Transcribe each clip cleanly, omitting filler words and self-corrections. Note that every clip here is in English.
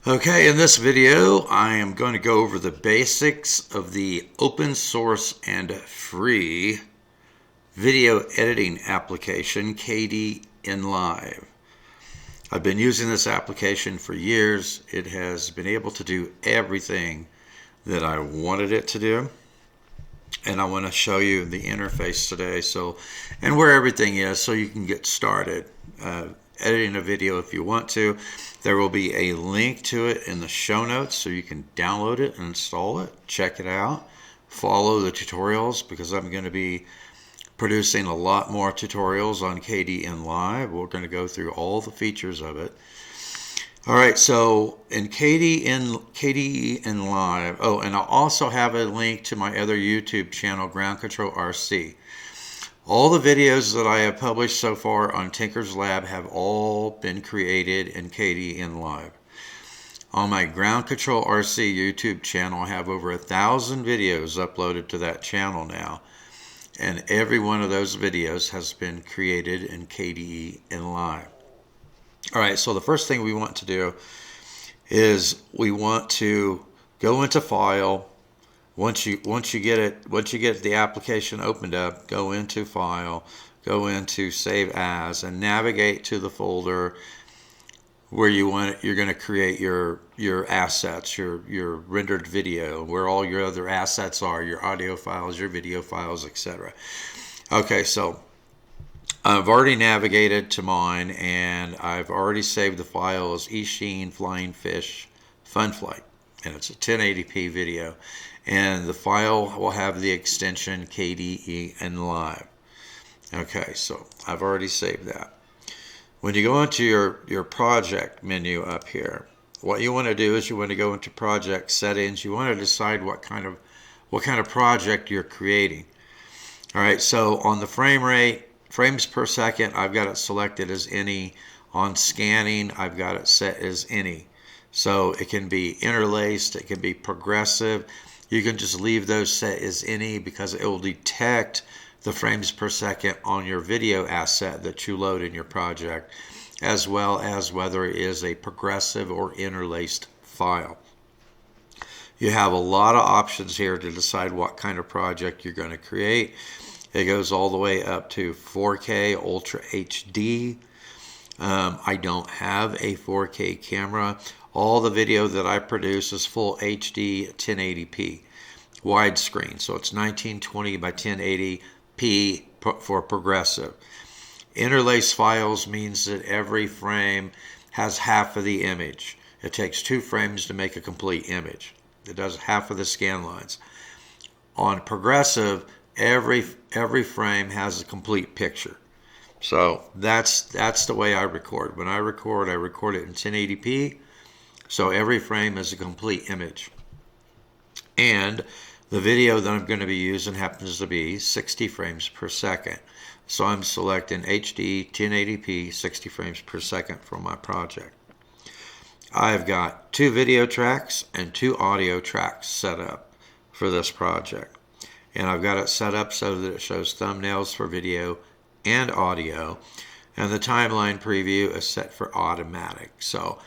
Okay, in this video, I am going to go over the basics of the open source and free video editing application, Kdenlive. I've been using this application for years. It has been able to do everything that I wanted it to do. And I want to show you the interface today, and where everything is, so you can get started editing a video if you want to. There will be a link to it in the show notes, so you can download it and install it, check it out, follow the tutorials, because I'm going to be producing a lot more tutorials on Kdenlive. We're going to go through all the features of it. All right, so in Kdenlive, oh, and I'll also have a link to my other YouTube channel, Ground Control RC. All the videos that I have published so far on TinkerzLab have all been created in Kdenlive. On my Ground Control RC YouTube channel, I have over 1,000 videos uploaded to that channel now. And every one of those videos has been created in Kdenlive. All right, so the first thing we want to do is we want to go into File. Once you get the application opened up, go into File, go into Save As, and navigate to the folder where you're going to create your assets, your rendered video, where all your other assets are, your audio files, your video files, etc. Okay, so I've already navigated to mine, and I've already saved the file as eSheen Flying Fish Fun Flight, and it's a 1080p video, and the file will have the extension Kdenlive. Okay, so I've already saved that. When you go into your project menu up here, what you want to do is you want to go into project settings. You want to decide what kind of project you're creating. All right, so on the frame rate, frames per second, I've got it selected as any. On scanning, I've got it set as any. So it can be interlaced, it can be progressive. You can just leave those set as any, because it will detect the frames per second on your video asset that you load in your project, as well as whether it is a progressive or interlaced file. You have a lot of options here to decide what kind of project you're going to create. It goes all the way up to 4K Ultra HD. I don't have a 4K camera. All the video that I produce is full HD 1080p widescreen, so it's 1920 by 1080p for progressive. Interlace files means that every frame has half of the image. It takes 2 frames to make a complete image. It does half of the scan lines. On progressive, every frame has a complete picture. So that's the way I record. When I record it in 1080p, so every frame is a complete image. And the video that I'm going to be using happens to be 60 frames per second. So I'm selecting HD 1080p 60 frames per second for my project. I've got 2 video tracks and 2 audio tracks set up for this project. And I've got it set up so that it shows thumbnails for video and audio. And the timeline preview is set for automatic. So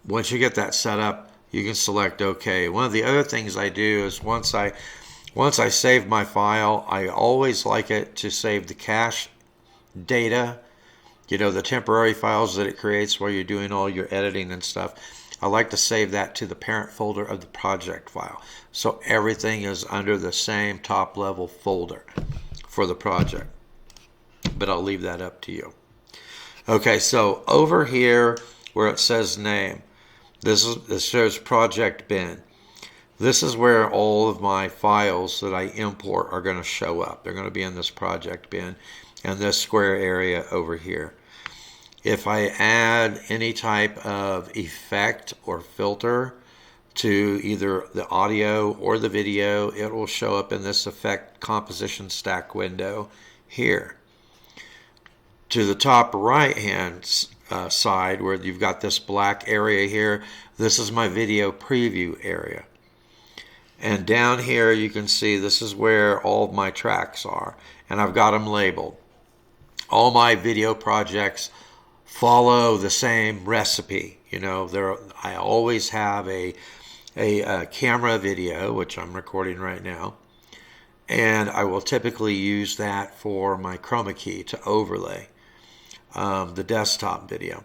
once you get that set up, you can select OK. One of the other things I do is once I save my file, I always like it to save the cache data, the temporary files that it creates while you're doing all your editing and stuff. I like to save that to the parent folder of the project file, so everything is under the same top level folder for the project. But I'll leave that up to you. Okay, so over here where it says name, this shows project bin. This is where all of my files that I import are going to show up. They're going to be in this project bin and this square area over here. If I add any type of effect or filter to either the audio or the video, it will show up in this effect composition stack window here. To the top right hand side, where you've got this black area here, this is my video preview area. And down here you can see this is where all of my tracks are, and I've got them labeled. All my video projects follow the same recipe. You know, I always have a camera video, which I'm recording right now, and I will typically use that for my chroma key to overlay the desktop video.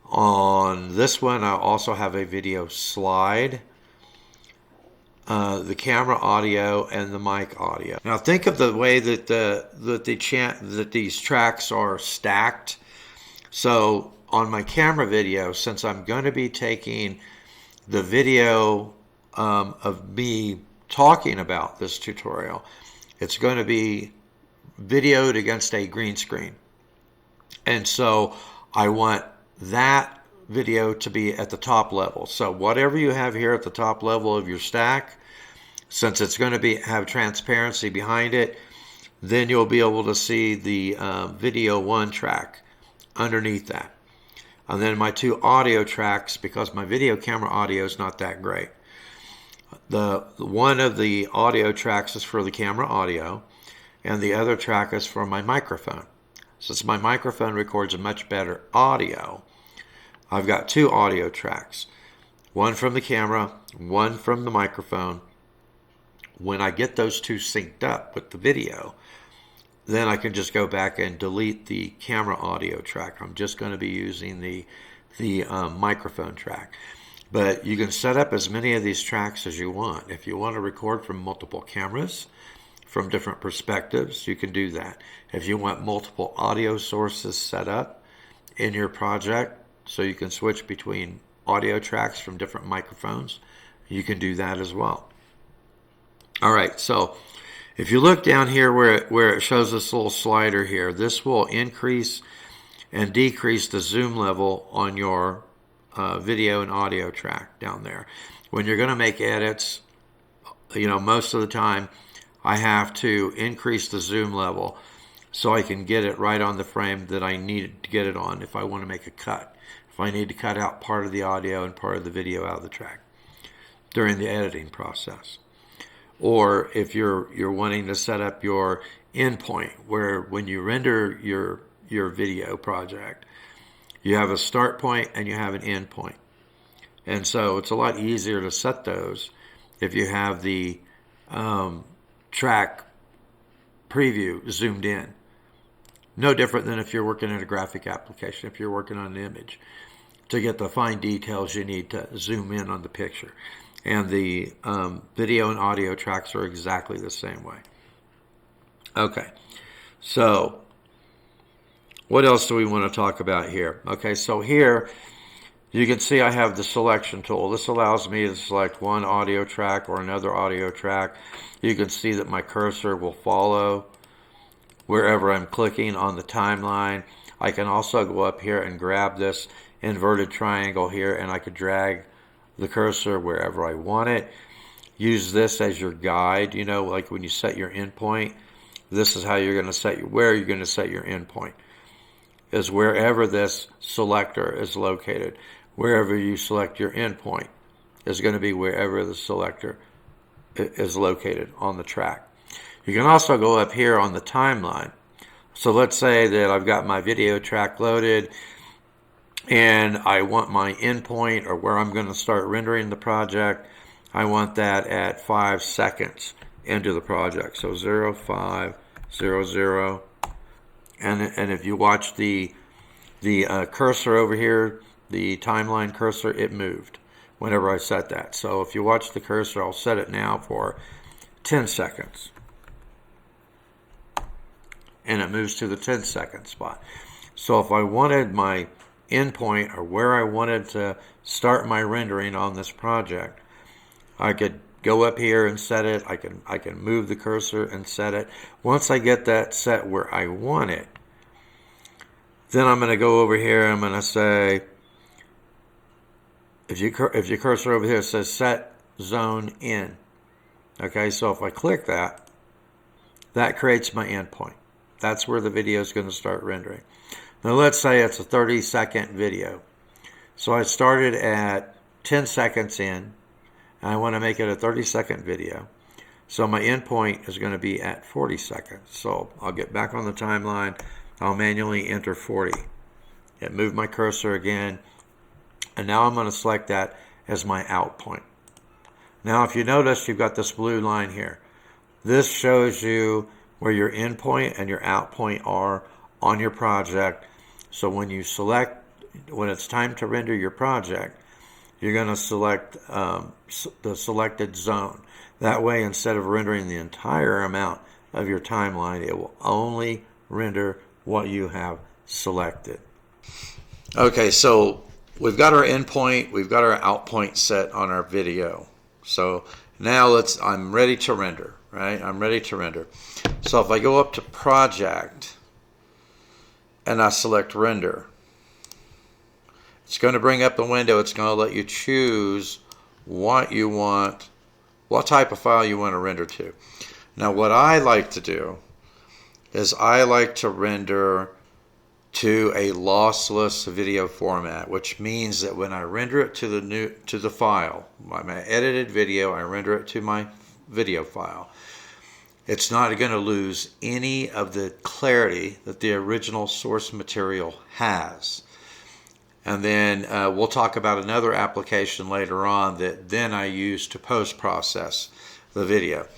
On this one, I also have a video slide, the camera audio, and the mic audio. Now think of the way that these tracks are stacked. So on my camera video, since I'm going to be taking the video of me talking about this tutorial, it's going to be videoed against a green screen. And so I want that video to be at the top level. So whatever you have here at the top level of your stack, since it's going to have transparency behind it, then you'll be able to see the video 1 track underneath that. And then my 2 audio tracks, because my video camera audio is not that great. One of the audio tracks is for the camera audio, and the other track is for my microphone. Since my microphone records a much better audio, I've got 2 audio tracks. One from the camera, one from the microphone. When I get those 2 synced up with the video, then I can just go back and delete the camera audio track. I'm just going to be using the microphone track. But you can set up as many of these tracks as you want. If you want to record from multiple cameras, from different perspectives, you can do that. If you want multiple audio sources set up in your project, so you can switch between audio tracks from different microphones, you can do that as well. All right, so if you look down here where it shows this little slider here, this will increase and decrease the zoom level on your video and audio track down there. When you're going to make edits, you know, most of the time I have to increase the zoom level so I can get it right on the frame that I need to get it on if I want to make a cut. If I need to cut out part of the audio and part of the video out of the track during the editing process. Or if you're wanting to set up your endpoint, where when you render your video project, you have a start point and you have an end point. And so it's a lot easier to set those if you have the track preview zoomed in. No different than if you're working in a graphic application, if you're working on an image. To get the fine details, you need to zoom in on the picture. And the video and audio tracks are exactly the same way. Okay, so what else do we want to talk about here? Okay, so here you can see I have the selection tool. This allows me to select one audio track or another audio track. You can see that my cursor will follow wherever I'm clicking on the timeline. I can also go up here and grab this inverted triangle here, and I could drag the cursor wherever I want it. Use this as your guide, you know, like when you set your endpoint. This is how you're going to set where you're going to set your endpoint, is wherever this selector is located. Wherever you select your endpoint is going to be wherever the selector is located on the track. You can also go up here on the timeline. So let's say that I've got my video track loaded and I want my endpoint, or where I'm going to start rendering the project, I want that at 5 seconds into the project. So 0, 5, 0, 0. And if you watch the cursor over here, the timeline cursor, it moved whenever I set that. So if you watch the cursor, I'll set it now for 10 seconds. And it moves to the 10-second spot. So if I wanted my endpoint, or where I wanted to start my rendering on this project, I could go up here and set it. I can move the cursor and set it. Once I get that set where I want it, then I'm going to go over here. I'm going to say, if your cursor over here says set zone in. Okay, so if I click that, that creates my endpoint. That's where the video is going to start rendering. Now let's say it's a 30-second video. So I started at 10 seconds in, and I want to make it a 30-second video. So my endpoint is going to be at 40 seconds. So I'll get back on the timeline. I'll manually enter 40. And move my cursor again. And now I'm going to select that as my out point. Now if you notice, you've got this blue line here. This shows you where your in point and your out point are on your project. So when you select, when it's time to render your project, you're going to select the selected zone. That way, instead of rendering the entire amount of your timeline, it will only render what you have selected. Okay, so we've got our endpoint, we've got our out point set on our video. So now I'm ready to render, right? I'm ready to render. So if I go up to Project and I select Render, it's going to bring up the window. It's going to let you choose what you want, what type of file you want to render to. Now what I like to do is I like to render to a lossless video format, which means that when I render it to the file, my edited video, I render it to my video file, it's not going to lose any of the clarity that the original source material has. And then we'll talk about another application later on that then I use to post-process the video.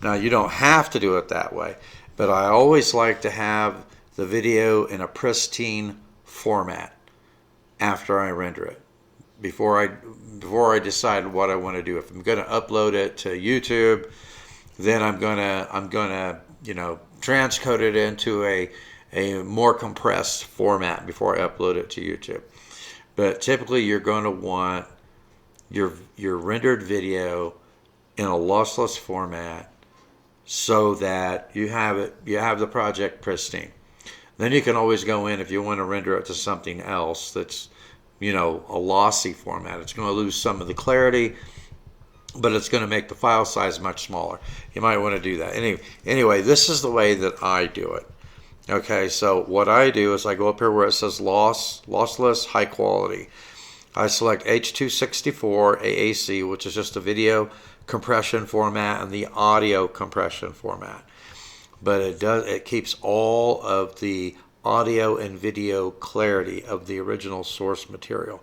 Now you don't have to do it that way, but I always like to have the video in a pristine format after I render it, before I decide what I want to do. If I'm going to upload it to YouTube, then I'm gonna transcode it into a more compressed format before I upload it to YouTube. But typically you're going to want your rendered video in a lossless format so that you have the project pristine. Then you can always go in if you want to render it to something else that's a lossy format. It's going to lose some of the clarity, but it's going to make the file size much smaller. You might want to do that. Anyway, this is the way that I do it. Okay, so what I do is I go up here where it says lossless, high quality. I select H.264 AAC, which is just a video compression format and the audio compression format. But it keeps all of the audio and video clarity of the original source material.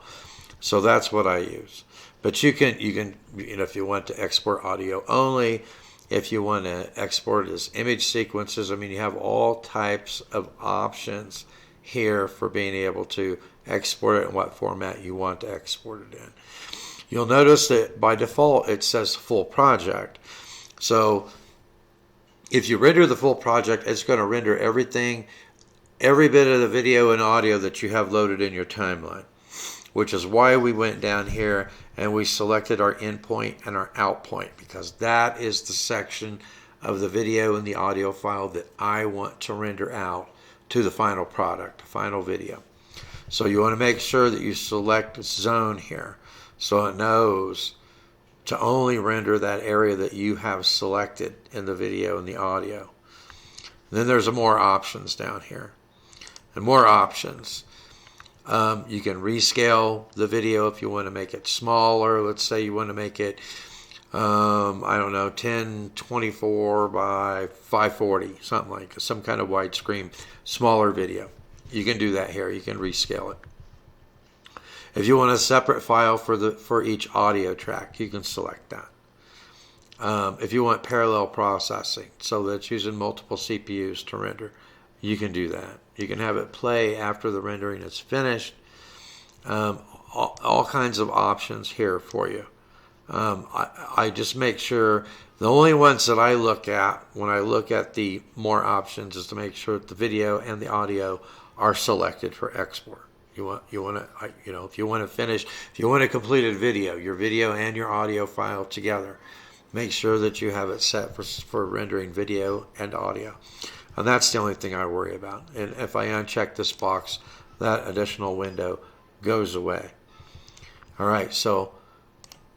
So that's what I use. But you can if you want to export audio only, if you want to export it as image sequences, you have all types of options here for being able to export it in what format you want to export it in. You'll notice that by default it says full project. So if you render the full project, it's going to render everything, every bit of the video and audio that you have loaded in your timeline, which is why we went down here and we selected our in point and our out point, because that is the section of the video and the audio file that I want to render out to the final product, the final video. So you want to make sure that you select zone here so it knows to only render that area that you have selected in the video and the audio. And then there's more options down here. And more options. You can rescale the video if you want to make it smaller. Let's say you want to make it, 1024 by 540, something like that, some kind of widescreen, smaller video. You can do that here. You can rescale it. If you want a separate file for each audio track, you can select that. If you want parallel processing, so that it's using multiple CPUs to render, you can do that. You can have it play after the rendering is finished. All kinds of options here for you. I just make sure the only ones that I look at when I look at the more options is to make sure that the video and the audio are selected for export. If you want a completed video, your video and your audio file together, make sure that you have it set for rendering video and audio. And that's the only thing I worry about. And if I uncheck this box, that additional window goes away. All right, so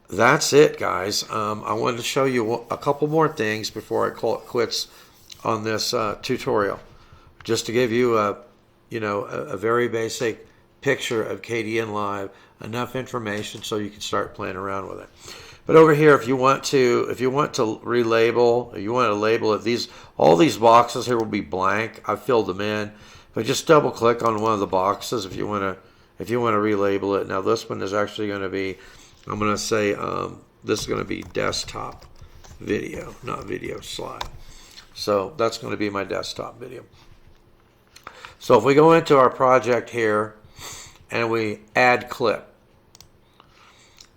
that's it, guys. I wanted to show you a couple more things before I call it quits on this tutorial, just to give you a very basic picture of Kdenlive, enough information so you can start playing around with it. But over here, if you want to relabel, or you want to label it, all these boxes here will be blank. I've filled them in, but just double click on one of the boxes if you want if you want to relabel it. Now this one is actually going to be, I'm going to say this is going to be desktop video, not video slide. So that's going to be my desktop video. So if we go into our project here and we add clip.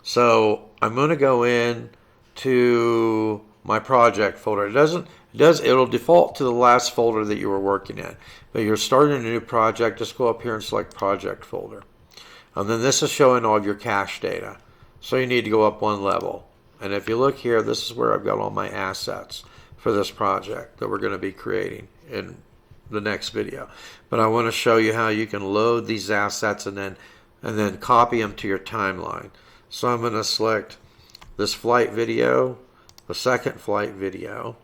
So I'm going to go in to my project folder. It'll default to the last folder that you were working in. But you're starting a new project, just go up here and select project folder. And then this is showing all your cache data. So you need to go up one level. And if you look here, this is where I've got all my assets for this project that we're going to be creating in the next video. But I want to show you how you can load these assets and then copy them to your timeline. So I'm going to select this flight video, the second flight video.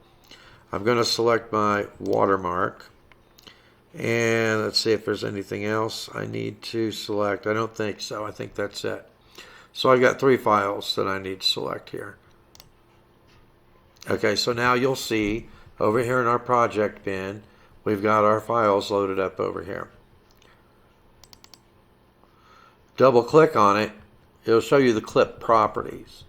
I'm going to select my watermark. And let's see if there's anything else I need to select. I don't think so. I think that's it. So I've got 3 files that I need to select here. Okay, so now you'll see over here in our project bin, we've got our files loaded up over here. Double click on it, it'll show you the clip properties.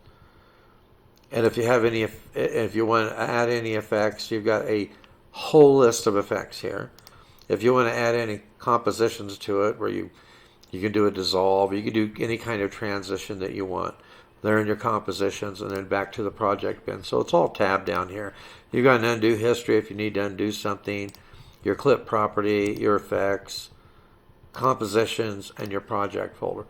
And if you have any, if you want to add any effects, you've got a whole list of effects here. If you want to add any compositions to it, where you can do a dissolve, you can do any kind of transition that you want. They're in your compositions, and then back to the project bin. So it's all tabbed down here. You've got an undo history if you need to undo something, your clip property, your effects, compositions, and your project folder.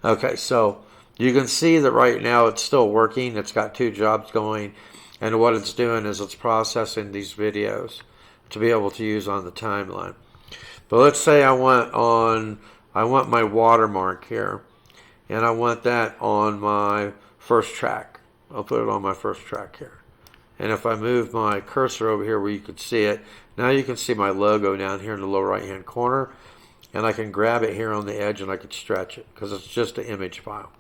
Okay, so you can see that right now it's still working. It's got 2 jobs going, and what it's doing is it's processing these videos to be able to use on the timeline. But let's say I want my watermark here, and I want that on my first track. I'll put it on my first track here. And if I move my cursor over here where you can see it, now you can see my logo down here in the lower right hand corner, and I can grab it here on the edge and I can stretch it because it's just an image file.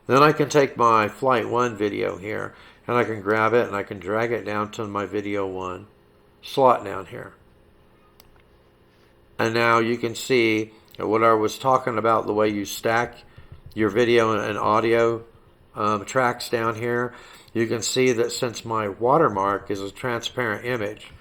Then I can take my flight 1 video here, and I can grab it and I can drag it down to my video 1 slot down here. And now you can see what I was talking about, the way you stack your video and audio tracks down here. You can see that since my watermark is a transparent image,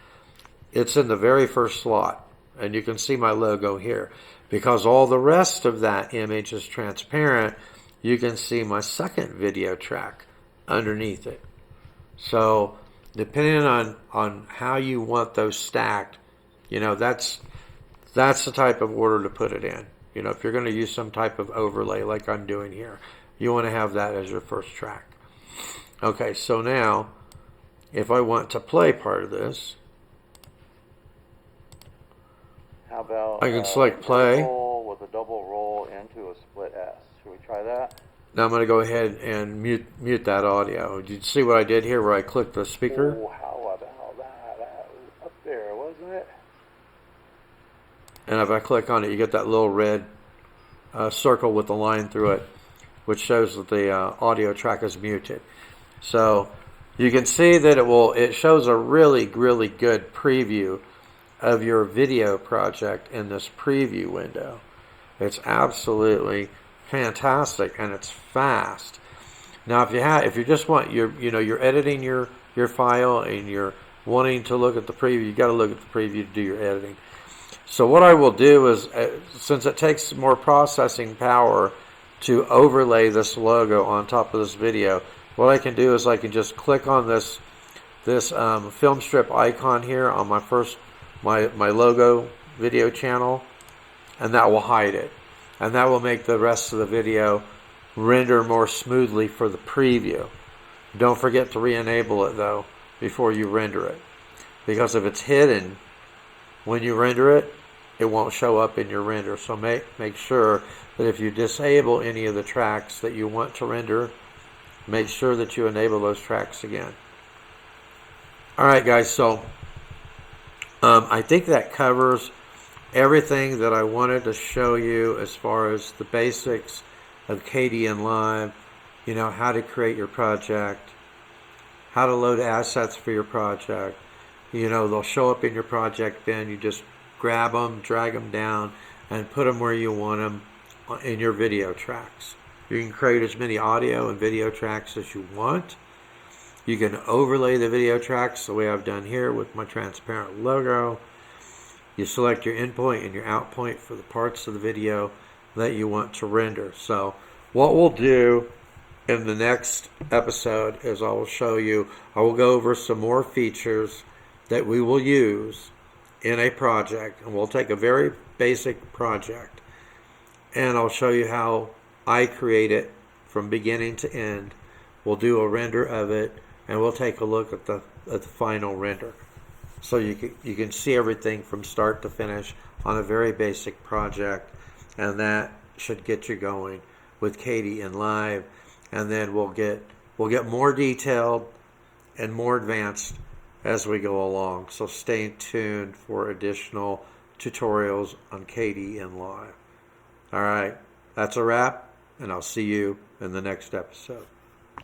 it's in the very first slot. And you can see my logo here. Because all the rest of that image is transparent, you can see my second video track underneath it. So depending on how you want those stacked, you know, that's the type of order to put it in. You know, if you're going to use some type of overlay like I'm doing here, you want to have that as your first track. Okay, so now if I want to play part of this, how about I can select play with a double roll into a split S. Should we try that? Now I'm going to go ahead and mute that audio. Did you see what I did here where I clicked the speaker? Oh, how about that? That was up there, wasn't it? And if I click on it, you get that little red circle with the line through it, which shows that the audio track is muted. So you can see that it shows a really, really good preview of your video project in this preview window. It's absolutely fantastic, and it's fast. Now if you just want you're editing your file and you're wanting to look at the preview, you got to look at the preview to do your editing. So what I will do is, since it takes more processing power to overlay this logo on top of this video, what I can do is I can just click on this film strip icon here on my logo video channel, and that will hide it. And that will make the rest of the video render more smoothly for the preview. Don't forget to re-enable it though before you render it, because if it's hidden when you render it, it won't show up in your render. So make sure that if you disable any of the tracks that you want to render, make sure that you enable those tracks again. Alright guys, so I think that covers everything that I wanted to show you as far as the basics of Kdenlive, you know, how to create your project, how to load assets for your project. You know, they'll show up in your project bin. You just grab them, drag them down, and put them where you want them in your video tracks. You can create as many audio and video tracks as you want. You can overlay the video tracks the way I've done here with my transparent logo. You select your in point and your out point for the parts of the video that you want to render. So what we'll do in the next episode is I will go over some more features that we will use in a project. And we'll take a very basic project and I'll show you how I create it from beginning to end. We'll do a render of it and we'll take a look at the final render. So you can see everything from start to finish on a very basic project, and that should get you going with Kdenlive, and then we'll get more detailed and more advanced as we go along. So stay tuned for additional tutorials on Kdenlive. All right, that's a wrap, and I'll see you in the next episode.